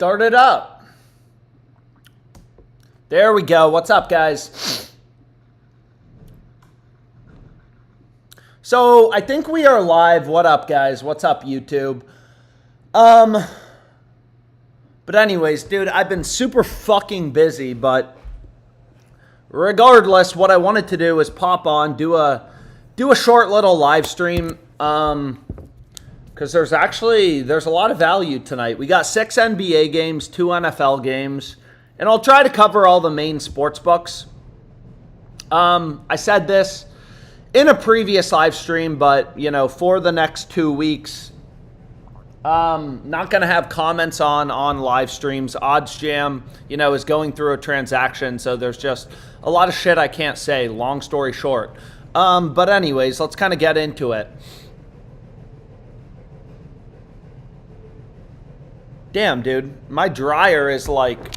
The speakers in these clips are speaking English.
Start it up. There we go. What's up, guys? So I think we are live. What up, guys? What's up, YouTube? But anyways, dude, I've been super fucking busy, but regardless, what I wanted to do is pop on, do a short little live stream, because there's a lot of value tonight. We got 6 NBA games, 2 NFL games, and I'll try to cover all the main sports books. I said this in a previous live stream, but, you know, for the next 2 weeks, not going to have comments on live streams. Odds Jam, you know, is going through a transaction, so there's just a lot of shit I can't say, long story short. But anyways, let's kind of get into it. Damn, dude, my dryer is like,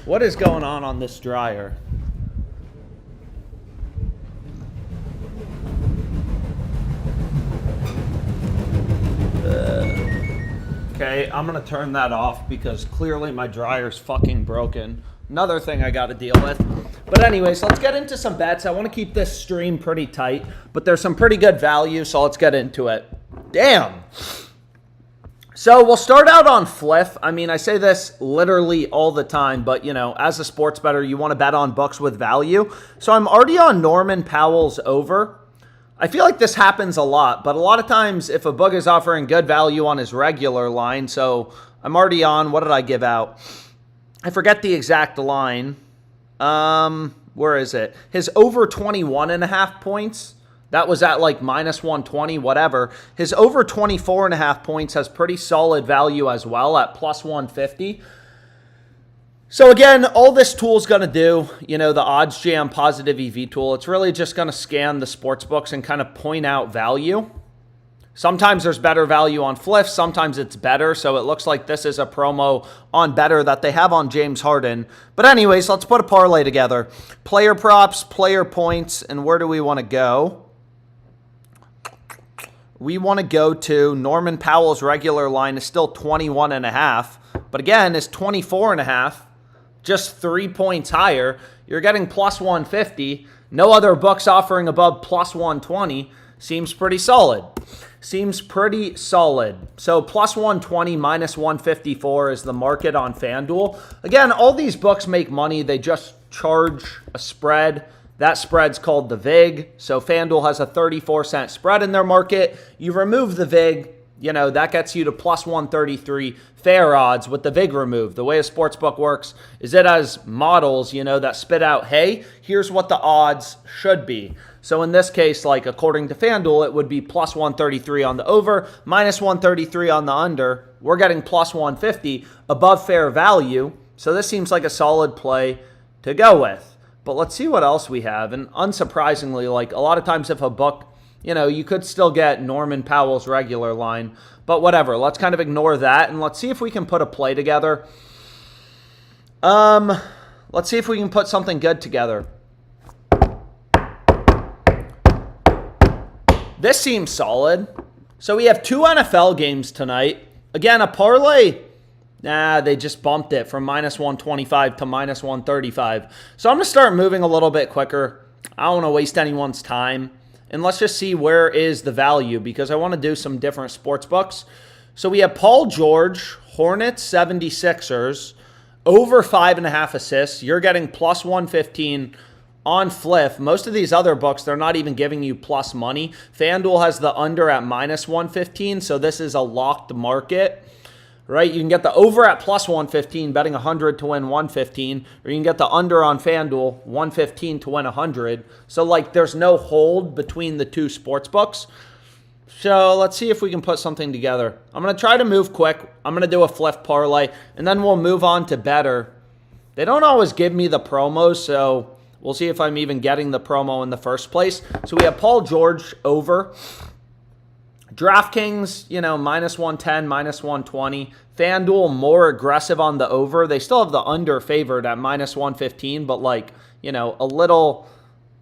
what is going on this dryer? Okay, I'm going to turn that off because clearly my dryer's fucking broken. Another thing I got to deal with. But anyways, let's get into some bets. I want to keep this stream pretty tight, but there's some pretty good value, so let's get into it. Damn. So we'll start out on Fliff. I mean, I say this literally all the time, but, you know, as a sports bettor, you want to bet on books with value. So I'm already on Norman Powell's over. I feel like this happens a lot, but a lot of times if a book is offering good value on his regular line, so I'm already on, what did I give out? I forget the exact line. Where is it? His over 21.5 points. That was at like minus 120, whatever. His over 24.5 points has pretty solid value as well at plus 150. So again, all this tool is going to do, you know, the Odds Jam positive EV tool, it's really just going to scan the sports books and kind of point out value. Sometimes there's better value on Fliff, sometimes it's better. So it looks like this is a promo on Betr that they have on James Harden. But anyways, let's put a parlay together. Player props, player points, and where do we want to go? We want to go to Norman Powell's regular line is still 21.5, but again, it's 24.5. Just 3 points higher. You're getting plus 150. No other books offering above plus 120. Seems pretty solid. Seems pretty solid. So plus 120 minus 154 is the market on FanDuel. Again, all these books make money. They just charge a spread. That spread's called the VIG. So FanDuel has a 34-cent spread in their market. You remove the VIG, you know, that gets you to plus 133 fair odds with the VIG removed. The way a sports book works is it has models, you know, that spit out, hey, here's what the odds should be. So in this case, like according to FanDuel, it would be plus 133 on the over, minus 133 on the under. We're getting plus 150 above fair value. So this seems like a solid play to go with. But let's see what else we have. And unsurprisingly, like a lot of times if a book, you know, you could still get Norman Powell's regular line, but whatever. Let's kind of ignore that, and let's see if we can put a play together. Let's see if we can put something good together. This seems solid. So we have 2 NFL games tonight. Again, a parlay. Nah, they just bumped it from minus 125 to minus 135. So I'm going to start moving a little bit quicker. I don't want to waste anyone's time. And let's just see where is the value because I want to do some different sports books. So we have Paul George, Hornets, 76ers, over 5.5 assists. You're getting plus 115 on Fliff. Most of these other books, they're not even giving you plus money. FanDuel has the under at minus 115, so this is a locked market. Right, you can get the over at plus 115, betting 100 to win 115, or you can get the under on FanDuel, 115 to win 100. So, like, there's no hold between the two sports books. So, let's see if we can put something together. I'm going to try to move quick. I'm going to do a Fliff parlay, and then we'll move on to Betr. They don't always give me the promos, so we'll see if I'm even getting the promo in the first place. So, we have Paul George over. DraftKings, you know, minus 110, minus 120. FanDuel more aggressive on the over. They still have the under favored at minus 115, but like, you know, a little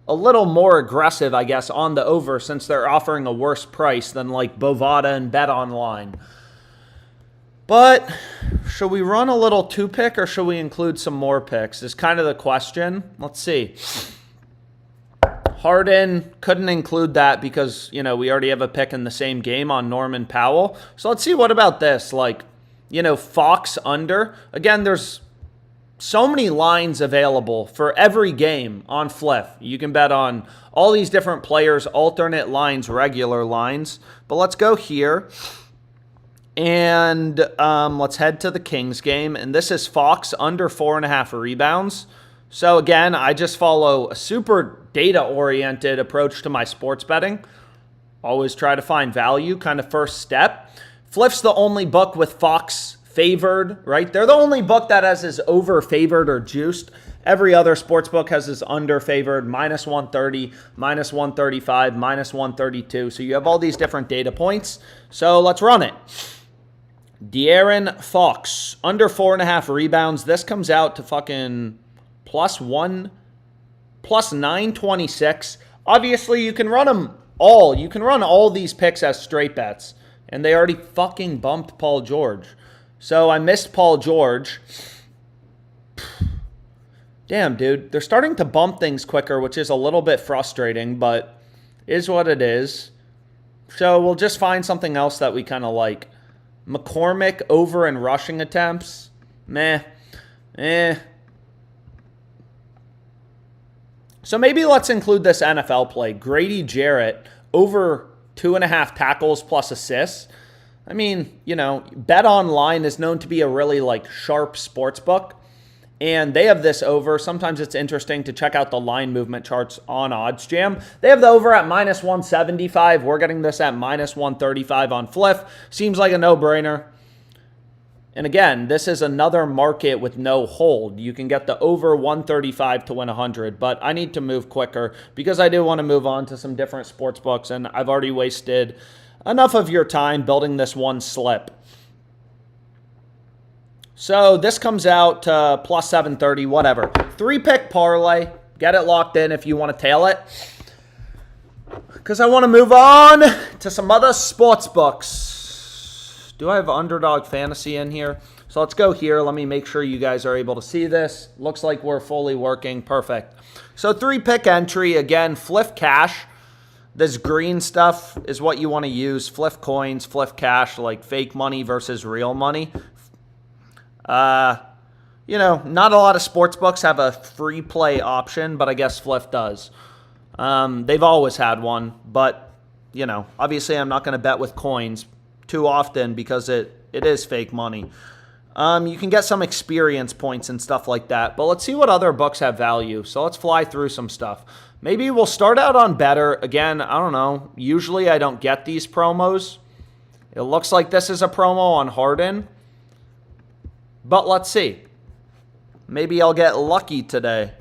more aggressive, I guess, on the over since they're offering a worse price than like Bovada and Bet Online. But should we run a little 2-pick or should we include some more picks is kind of the question. Let's see. Harden, couldn't include that because, we already have a pick in the same game on Norman Powell. So let's see, what about this? Like, Fox under. Again, there's so many lines available for every game on Fliff. You can bet on all these different players, alternate lines, regular lines. But let's go here. And let's head to the Kings game. And this is Fox under 4.5 rebounds. So again, I just follow a super data-oriented approach to my sports betting. Always try to find value, kind of first step. Fliff's the only book with Fox favored, right? They're the only book that has his over favored or juiced. Every other sports book has his under favored, minus 130, minus 135, minus 132. So you have all these different data points. So let's run it. De'Aaron Fox, under 4.5 rebounds. This comes out to fucking plus 926. Obviously, you can run them all. You can run all these picks as straight bets. And they already fucking bumped Paul George. So I missed Paul George. Damn, dude. They're starting to bump things quicker, which is a little bit frustrating, but is what it is. So we'll just find something else that we kind of like. McCormick over in rushing attempts. Meh. So maybe let's include this NFL play. Grady Jarrett over 2.5 tackles plus assists. I mean, Bet Online is known to be a really sharp sports book. And they have this over. Sometimes it's interesting to check out the line movement charts on OddsJam. They have the over at minus 175. We're getting this at minus 135 on Fliff. Seems like a no-brainer. And again, this is another market with no hold. You can get the over 135 to win 100. But I need to move quicker because I do want to move on to some different sports books. And I've already wasted enough of your time building this one slip. So this comes out to plus 730, whatever. 3-pick parlay. Get it locked in if you want to tail it. Because I want to move on to some other sports books. Do I have Underdog Fantasy in here? So let's go here. Let me make sure you guys are able to see this. Looks like we're fully working. Perfect. So 3-pick entry. Again, Fliff Cash. This green stuff is what you want to use. Fliff coins, Fliff Cash, like fake money versus real money. Not a lot of sports books have a free play option, but I guess Fliff does. They've always had one, but, obviously I'm not going to bet with coins too often because it is fake money. You can get some experience points and stuff like that, but let's see what other books have value. So let's fly through some stuff. Maybe we'll start out on Betr. Again, I don't know. Usually I don't get these promos. It looks like this is a promo on Harden. But let's see. Maybe I'll get lucky today.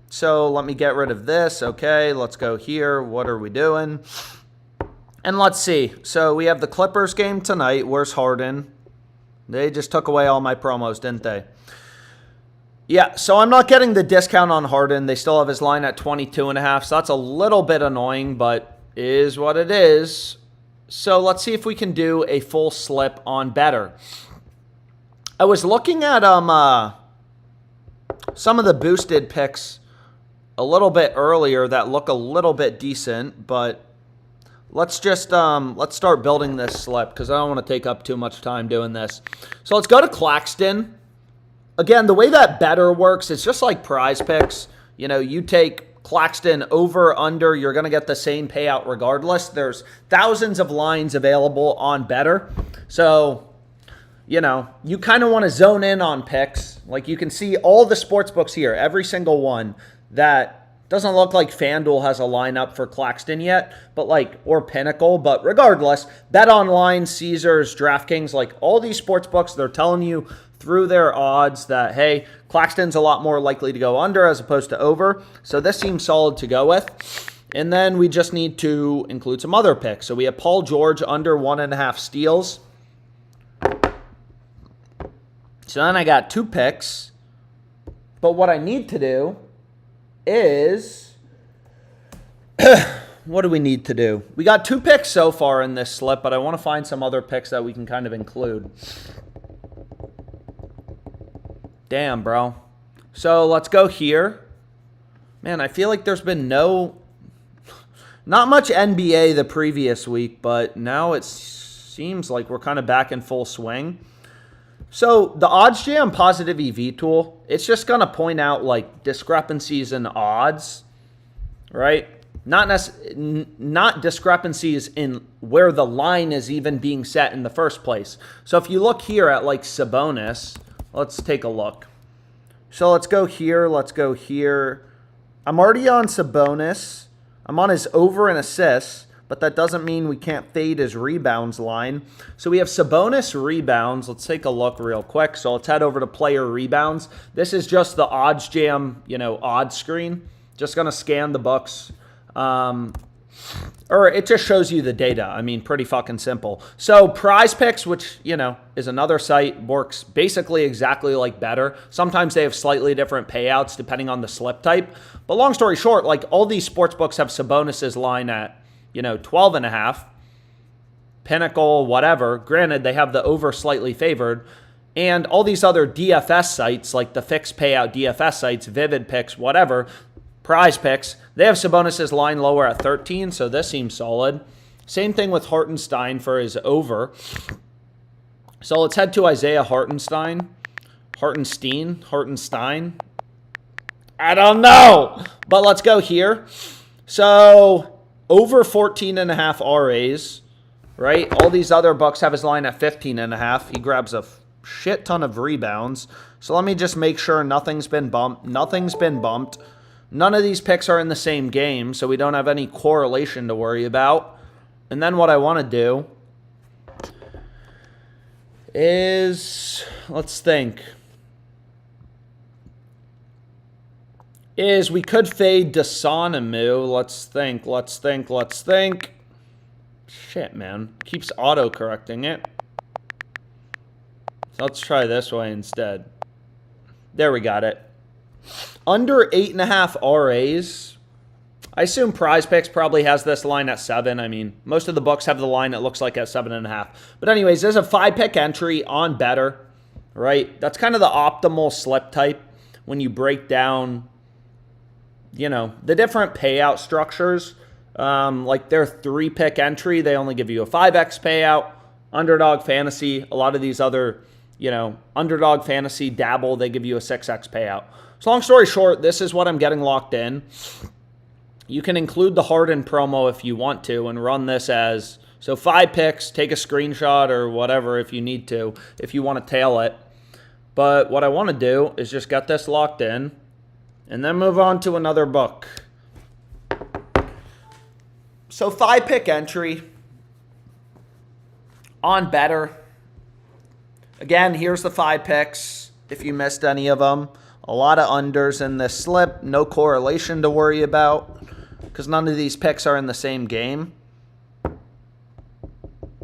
So let me get rid of this. Okay, let's go here. What are we doing? And let's see. So we have the Clippers game tonight. Where's Harden? They just took away all my promos, didn't they? Yeah, so I'm not getting the discount on Harden. They still have his line at 22.5. So that's a little bit annoying, but is what it is. So let's see if we can do a full slip on Betr. I was looking at some of the boosted picks a little bit earlier that look a little bit decent, but let's just let's start building this slip because I don't want to take up too much time doing this. So let's go to Claxton. Again, the way that Betr works, it's just like PrizePicks. You take Claxton over, under, you're going to get the same payout regardless. There's thousands of lines available on Betr. So you kind of want to zone in on picks. Like you can see all the sports books here, every single one that doesn't look like FanDuel has a lineup for Claxton yet, but or Pinnacle. But regardless, Bet Online, Caesars, DraftKings, all these sports books, they're telling you through their odds that, hey, Claxton's a lot more likely to go under as opposed to over. So this seems solid to go with. And then we just need to include some other picks. So we have Paul George under 1.5 steals. So then I got 2 picks. But what I need to do is, what do we need to do? We got 2 picks so far in this slip, but I want to find some other picks that we can kind of include. Damn, bro. So let's go here. Man, I feel like there's been not much NBA the previous week, but now it seems like we're kind of back in full swing. So the odds jam positive EV tool, it's just going to point out like discrepancies in odds, right? Not discrepancies in where the line is even being set in the first place. So if you look here at like Sabonis, let's take a look. So let's go here. Let's go here. I'm already on Sabonis. I'm on his over and assists, but that doesn't mean we can't fade his rebounds line. So we have Sabonis rebounds. Let's take a look real quick. So let's head over to player rebounds. This is just the odds jam, odds screen. Just going to scan the books. Or it just shows you the data. I mean, pretty fucking simple. So PrizePicks, which, is another site, works basically exactly like Betr. Sometimes they have slightly different payouts depending on the slip type. But long story short, like all these sports books have Sabonis' line at, 12.5. Pinnacle, whatever. Granted, they have the over slightly favored. And all these other DFS sites, like the fixed payout DFS sites, Vivid Picks, whatever, PrizePicks, they have Sabonis' line lower at 13, so this seems solid. Same thing with Hartenstein for his over. So let's head to Isaiah Hartenstein. Hartenstein. I don't know, but let's go here. So over 14.5 RAs, right? All these other books have his line at 15.5. He grabs a shit ton of rebounds. So let me just make sure nothing's been bumped. None of these picks are in the same game, so we don't have any correlation to worry about. And then what I want to do is, let's think, is we could fade Desanamu. Let's think. Shit, man. Keeps auto-correcting it. So let's try this way instead. There, we got it. Under 8.5 RAs, I assume PrizePicks probably has this line at 7. I mean, most of the books have the line that looks like at 7.5. But anyways, there's a 5-pick entry on Betr, right? That's kind of the optimal slip type when you break down, the different payout structures. Like their 3-pick entry, they only give you a 5x payout. Underdog Fantasy, a lot of these other, Underdog Fantasy, Dabble, they give you a 6x payout. So long story short, this is what I'm getting locked in. You can include the Harden promo if you want to and run this as, so 5 picks, take a screenshot or whatever if you need to, if you want to tail it. But what I want to do is just get this locked in and then move on to another book. So 5-pick entry on Betr. Again, here's the 5 picks if you missed any of them. A lot of unders in this slip. No correlation to worry about because none of these picks are in the same game.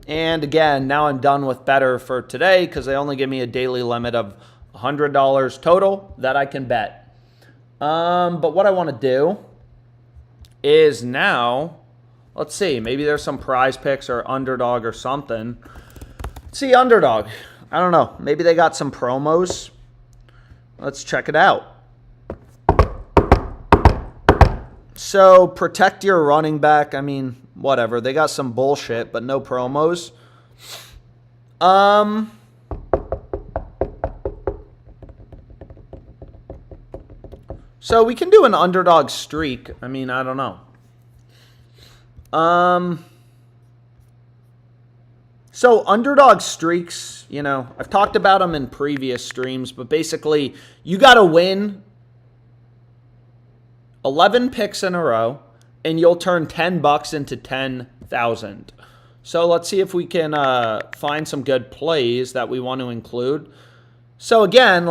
And again, now I'm done with Betr for today because they only give me a daily limit of $100 total that I can bet. But what I want to do is now, let's see, maybe there's some PrizePicks or Underdog or something. Let's see, Underdog. I don't know. Maybe they got some promos. Let's check it out. So, protect your running back. I mean, whatever. They got some bullshit, but no promos. So, we can do an Underdog streak. I mean, I don't know. So Underdog streaks, I've talked about them in previous streams, but basically you got to win 11 picks in a row and you'll turn $10 into 10,000. So let's see if we can find some good plays that we want to include. So again,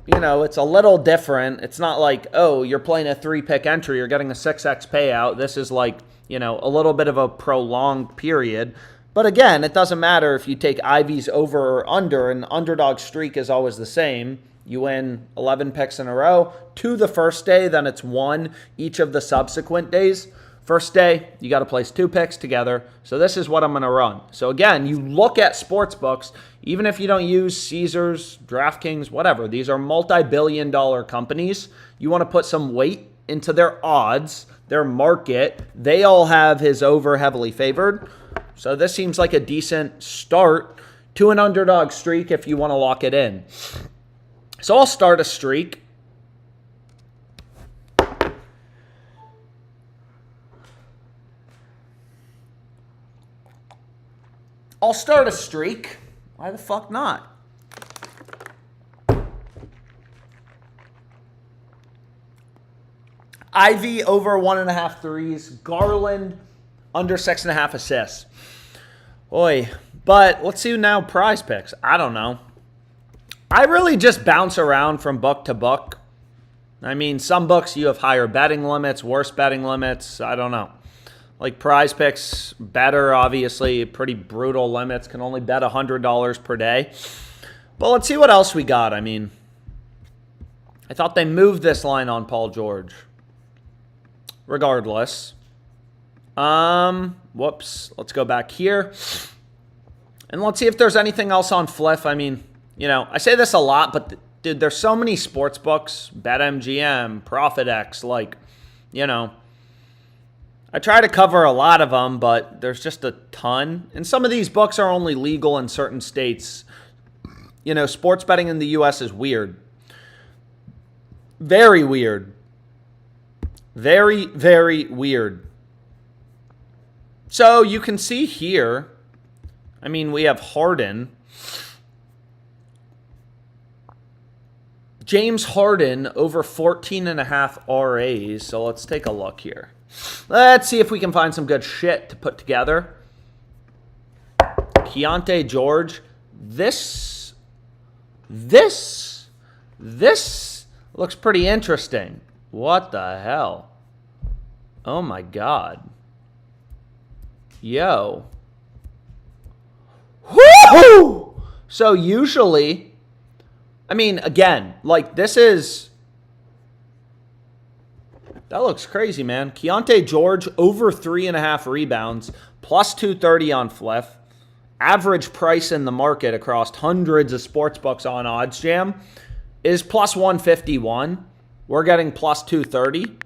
it's a little different. It's not like, oh, you're playing a 3-pick entry, you're getting a 6x payout. This is like, a little bit of a prolonged period. But again, it doesn't matter if you take Ivy's over or under. An Underdog streak is always the same. You win 11 picks in a row to the first day, then it's 1 each of the subsequent days. First day, you got to place 2 picks together. So this is what I'm going to run. So again, you look at sports books, even if you don't use Caesars, DraftKings, whatever. These are multi-billion-dollar companies. You want to put some weight into their odds, their market. They all have his over heavily favored. So this seems like a decent start to an underdog streak if you want to lock it in. So I'll start a streak. Why the fuck not? Ivy over 1.5 threes. Garland under 6.5 assists. Oy. But let's see now PrizePicks. I don't know. I really just bounce around from book to book. I mean, some books you have higher betting limits, worse betting limits. I don't know. Like PrizePicks, Betr, obviously, pretty brutal limits. Can only bet $100 per day. But let's see what else we got. I mean, I thought they moved this line on Paul George. Regardless. Whoops. Let's go back here. And let's see if there's anything else on Fliff. I mean, you know, I say this a lot, but dude, there's so many sports books. BetMGM, ProfitX, like, you know. I try to cover a lot of them, but there's just a ton. And some of these books are only legal in certain states. You know, sports betting in the U.S. is weird. Very weird. Very, very weird. So you can see here, I mean, we have Harden. James Harden over 14.5 RAs. So let's take a look here. Let's see if we can find some good shit to put together. Keontae George. This looks pretty interesting. What the hell? Oh my God. Yo. Woo! So usually, I mean, again, like this is... That looks crazy, man. Keontae George over 3.5 rebounds, plus 230 on Fliff. Average price in the market across hundreds of sports books on OddsJam is plus 151. We're getting plus 230.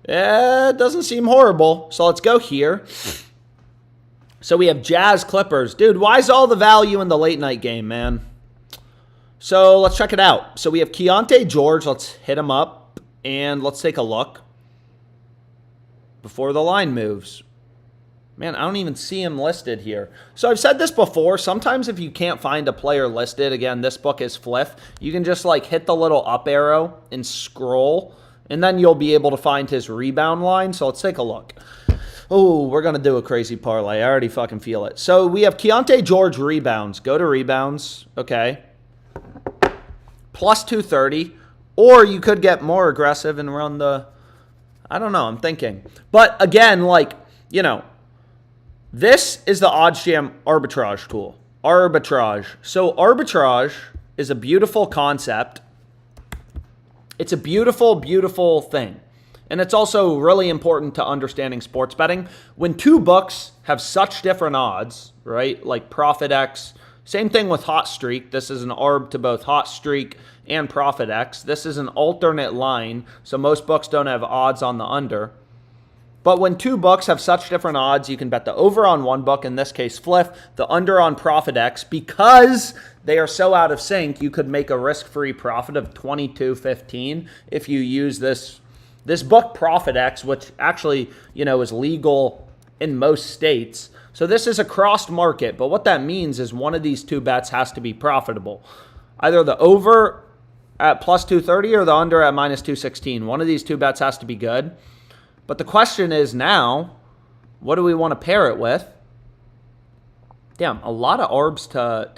Yeah, it doesn't seem horrible. So let's go here. So we have Jazz Clippers. Dude, why is all the value in the late night game, man? So let's check it out. So we have Keontae George. Let's hit him up. And let's take a look before the line moves. Man, I don't even see him listed here. So I've said this before. Sometimes if you can't find a player listed, again, this book is Fliff, you can just like hit the little up arrow and scroll, and then you'll be able to find his rebound line. So let's take a look. Oh, we're going to do a crazy parlay. I already fucking feel it. So we have Keontae George rebounds. Go to rebounds. Okay. Plus 230. Or you could get more aggressive and run the, I don't know, I'm thinking. But again, like, you know, this is the OddsJam arbitrage tool. Arbitrage. So arbitrage is a beautiful concept. It's a beautiful, beautiful thing. And it's also really important to understanding sports betting. When two books have such different odds, right, like ProfitX, same thing with Hot Streak. This is an arb to both Hot Streak and ProfitX. This is an alternate line, so most books don't have odds on the under. But when two books have such different odds, you can bet the over on one book, in this case Fliff, the under on ProfitX. Because they are so out of sync, you could make a risk-free profit of $22.15 if you use this book ProfitX, which actually, you know, is legal in most states. So this is a crossed market, but what that means is one of these two bets has to be profitable. Either the over at plus 230 or the under at minus 216. One of these two bets has to be good. But the question is now, what do we want to pair it with? Damn, a lot of arbs to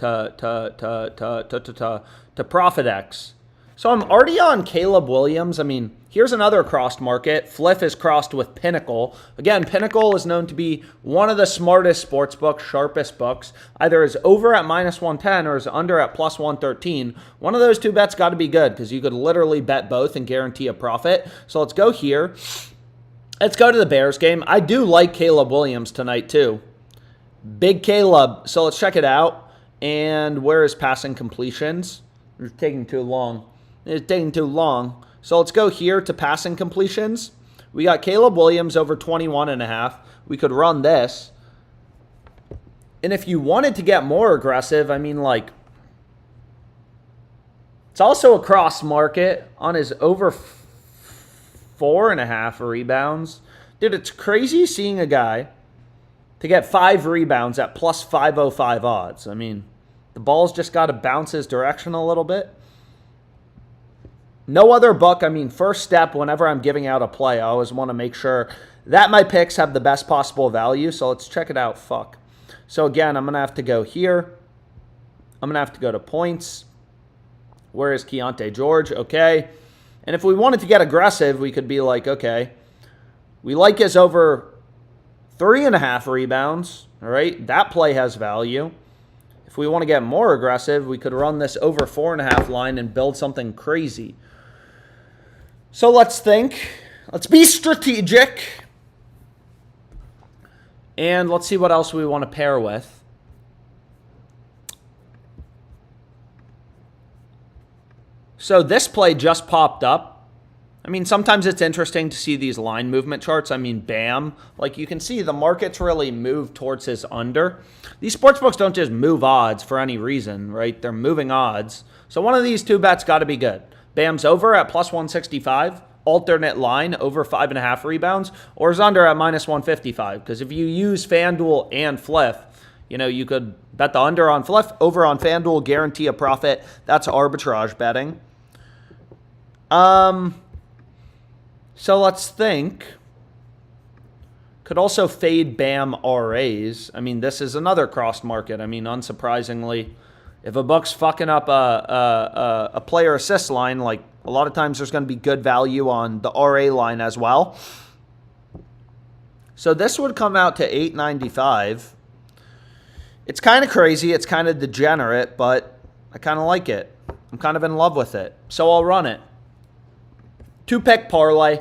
ProfitX. So I'm already on Caleb Williams. I mean, here's another crossed market. Fliff is crossed with Pinnacle. Again, Pinnacle is known to be one of the smartest sports books, sharpest books. Either is over at minus 110 or is under at plus 113. One of those two bets got to be good because you could literally bet both and guarantee a profit. So let's go here. Let's go to the Bears game. I do like Caleb Williams tonight, too. Big Caleb. So let's check it out. And where is passing completions? It's taking too long. It's taking too long. So let's go here to passing completions. We got Caleb Williams over 21.5. We could run this. And if you wanted to get more aggressive, I mean, like, it's also a cross market on his over 4.5 rebounds. Dude, it's crazy seeing a guy to get 5 rebounds at plus 505 odds. I mean, the ball's just got to bounce his direction a little bit. No other book. I mean, first step, whenever I'm giving out a play, I always want to make sure that my picks have the best possible value. So let's check it out. Fuck. So again, I'm going to have to go here. I'm going to have to go to points. Where is Keontae George? Okay. And if we wanted to get aggressive, we could be like, okay, we like his over 3.5 rebounds. All right. That play has value. If we want to get more aggressive, we could run this over 4.5 line and build something crazy. So let's think. Let's be strategic. And let's see what else we want to pair with. So this play just popped up. I mean, sometimes it's interesting to see these line movement charts. I mean, bam. Like you can see the market's really moved towards his under. These sportsbooks don't just move odds for any reason, right? They're moving odds. So one of these two bets got to be good. Bam's over at plus 165. Alternate line over 5.5 rebounds. Or is under at minus 155. Because if you use FanDuel and Fliff, you know, you could bet the under on Fliff, over on FanDuel, guarantee a profit. That's arbitrage betting. So let's think. Could also fade Bam RAs. I mean, this is another cross market. I mean, unsurprisingly, if a book's fucking up a player assist line, like a lot of times there's going to be good value on the RA line as well. So this would come out to $8.95. It's kind of crazy. It's kind of degenerate, but I kind of like it. I'm kind of in love with it. So I'll run it. 2-pick parlay.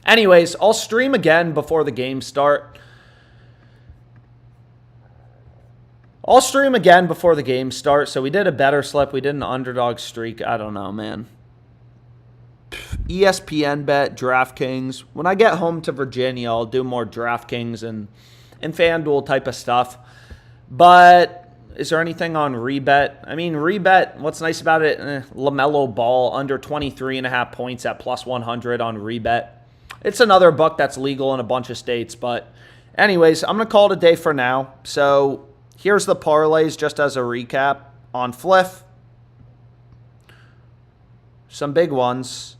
Anyways, I'll stream again before the games start. So we did a better slip. We did an underdog streak. I don't know, man. ESPN bet, DraftKings. When I get home to Virginia, I'll do more DraftKings and FanDuel type of stuff. But is there anything on Rebet? I mean, Rebet, what's nice about it, LaMelo Ball under 23.5 points at plus 100 on Rebet. It's another book that's legal in a bunch of states. But anyways, I'm going to call it a day for now. So here's the parlays just as a recap. On Fliff, some big ones.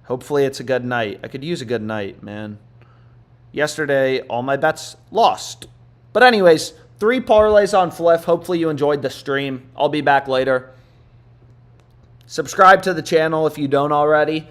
Hopefully it's a good night. I could use a good night, man. Yesterday, all my bets lost. But anyways, 3 parlays on Fliff. Hopefully you enjoyed the stream. I'll be back later. Subscribe to the channel if you don't already.